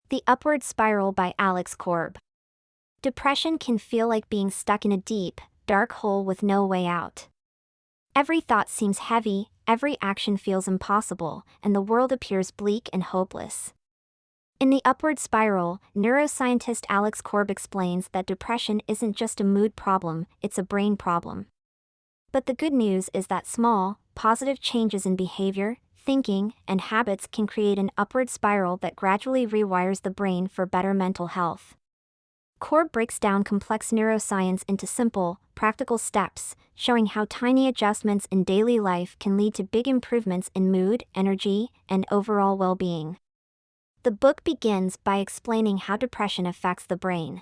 The Upward Spiral by Alex Korb. Depression can feel like being stuck in a deep, dark hole with no way out. Every thought seems heavy, every action feels impossible, and the world appears bleak and hopeless. In The Upward Spiral, neuroscientist Alex Korb explains that depression isn't just a mood problem, it's a brain problem. But the good news is that small, positive changes in behavior, thinking, and habits can create an upward spiral that gradually rewires the brain for better mental health. Korb breaks down complex neuroscience into simple, practical steps, showing how tiny adjustments in daily life can lead to big improvements in mood, energy, and overall well-being. The book begins by explaining how depression affects the brain.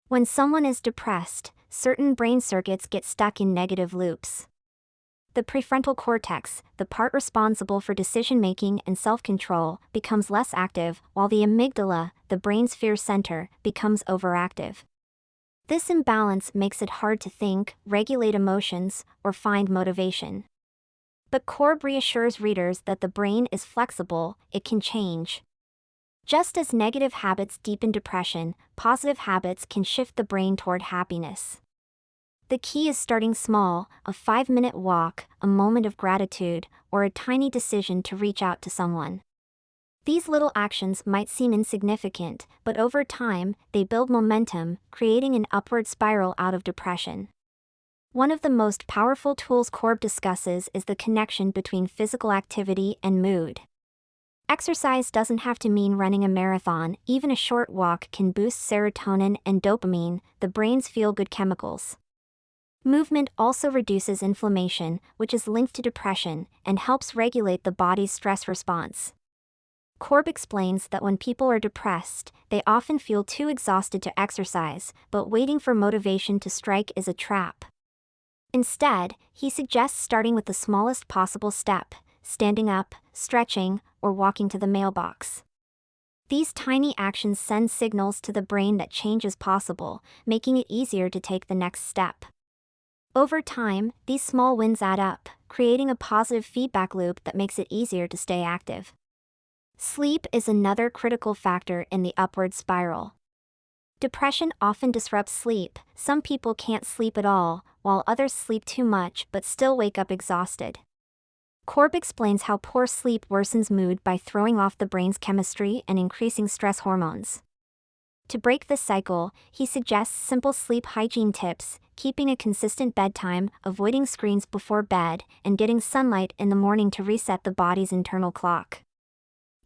When someone is depressed, certain brain circuits get stuck in negative loops. The prefrontal cortex, the part responsible for decision-making and self-control, becomes less active, while the amygdala, the brain's fear center, becomes overactive. This imbalance makes it hard to think, regulate emotions, or find motivation. But Korb reassures readers that the brain is flexible, it can change. Just as negative habits deepen depression, positive habits can shift the brain toward happiness. The key is starting small, a 5-minute walk, a moment of gratitude, or a tiny decision to reach out to someone. These little actions might seem insignificant, but over time, they build momentum, creating an upward spiral out of depression. One of the most powerful tools Korb discusses is the connection between physical activity and mood. Exercise doesn't have to mean running a marathon, even a short walk can boost serotonin and dopamine, the brain's feel-good chemicals. Movement also reduces inflammation, which is linked to depression, and helps regulate the body's stress response. Korb explains that when people are depressed, they often feel too exhausted to exercise, but waiting for motivation to strike is a trap. Instead, he suggests starting with the smallest possible step, standing up, stretching, or walking to the mailbox. These tiny actions send signals to the brain that change is possible, making it easier to take the next step. Over time, these small wins add up, creating a positive feedback loop that makes it easier to stay active. Sleep is another critical factor in the upward spiral. Depression often disrupts sleep. Some people can't sleep at all, while others sleep too much but still wake up exhausted. Korb explains how poor sleep worsens mood by throwing off the brain's chemistry and increasing stress hormones. To break this cycle, he suggests simple sleep hygiene tips, keeping a consistent bedtime, avoiding screens before bed, and getting sunlight in the morning to reset the body's internal clock.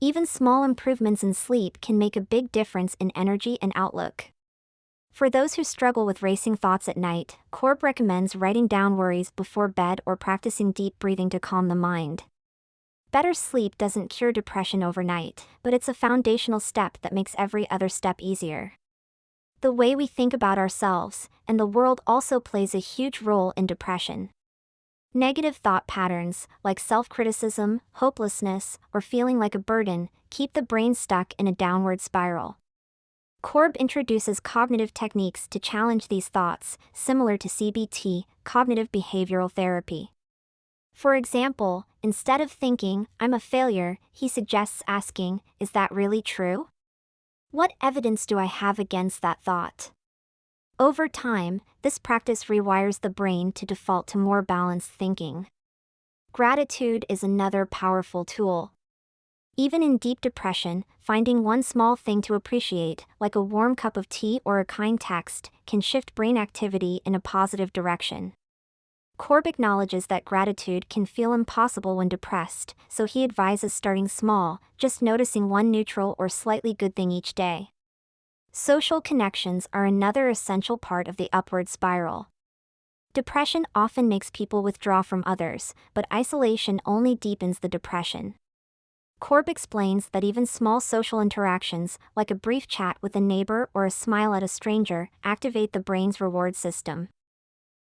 Even small improvements in sleep can make a big difference in energy and outlook. For those who struggle with racing thoughts at night, Korb recommends writing down worries before bed or practicing deep breathing to calm the mind. Better sleep doesn't cure depression overnight, but it's a foundational step that makes every other step easier. The way we think about ourselves and the world also plays a huge role in depression. Negative thought patterns, like self-criticism, hopelessness, or feeling like a burden, keep the brain stuck in a downward spiral. Korb introduces cognitive techniques to challenge these thoughts, similar to CBT, cognitive behavioral therapy. For example, instead of thinking, "I'm a failure," he suggests asking, "Is that really true? What evidence do I have against that thought?" Over time, this practice rewires the brain to default to more balanced thinking. Gratitude is another powerful tool. Even in deep depression, finding one small thing to appreciate, like a warm cup of tea or a kind text, can shift brain activity in a positive direction. Korb acknowledges that gratitude can feel impossible when depressed, so he advises starting small, just noticing one neutral or slightly good thing each day. Social connections are another essential part of the upward spiral. Depression often makes people withdraw from others, but isolation only deepens the depression. Korb explains that even small social interactions, like a brief chat with a neighbor or a smile at a stranger, activate the brain's reward system.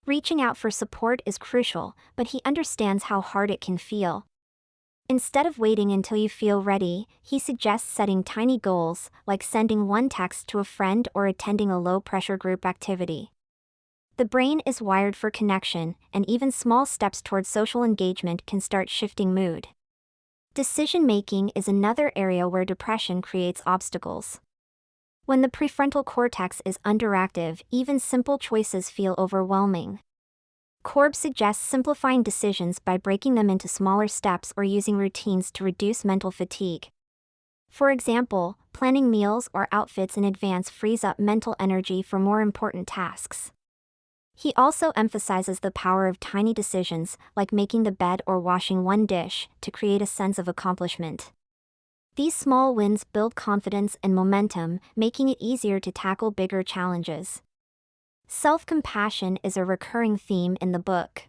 Reaching out for support is crucial, but he understands how hard it can feel. Instead of waiting until you feel ready, he suggests setting tiny goals, like sending one text to a friend or attending a low-pressure group activity. The brain is wired for connection, and even small steps toward social engagement can start shifting mood. Decision-making is another area where depression creates obstacles. When the prefrontal cortex is underactive, even simple choices feel overwhelming. Korb suggests simplifying decisions by breaking them into smaller steps or using routines to reduce mental fatigue. For example, planning meals or outfits in advance frees up mental energy for more important tasks. He also emphasizes the power of tiny decisions, like making the bed or washing one dish, to create a sense of accomplishment. These small wins build confidence and momentum, making it easier to tackle bigger challenges. Self-compassion is a recurring theme in the book.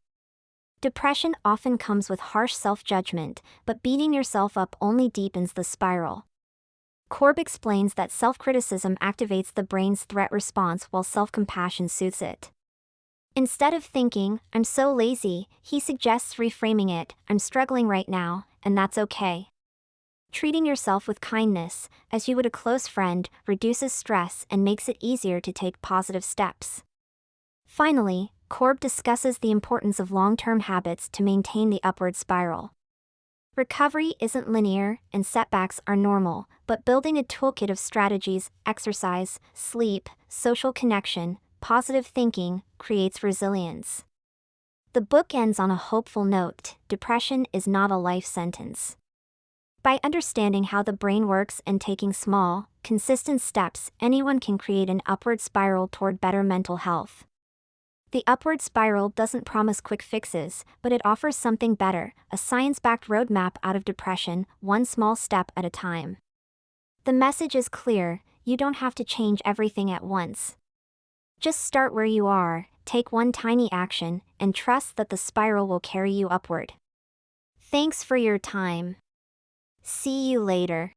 Depression often comes with harsh self-judgment, but beating yourself up only deepens the spiral. Korb explains that self-criticism activates the brain's threat response while self-compassion soothes it. Instead of thinking, "I'm so lazy," he suggests reframing it, "I'm struggling right now, and that's okay." Treating yourself with kindness, as you would a close friend, reduces stress and makes it easier to take positive steps. Finally, Korb discusses the importance of long-term habits to maintain the upward spiral. Recovery isn't linear, and setbacks are normal, but building a toolkit of strategies, exercise, sleep, social connection, positive thinking, creates resilience. The book ends on a hopeful note: depression is not a life sentence. By understanding how the brain works and taking small, consistent steps, anyone can create an upward spiral toward better mental health. The upward spiral doesn't promise quick fixes, but it offers something better: a science-backed roadmap out of depression, one small step at a time. The message is clear: you don't have to change everything at once. Just start where you are, take one tiny action, and trust that the spiral will carry you upward. Thanks for your time. See you later.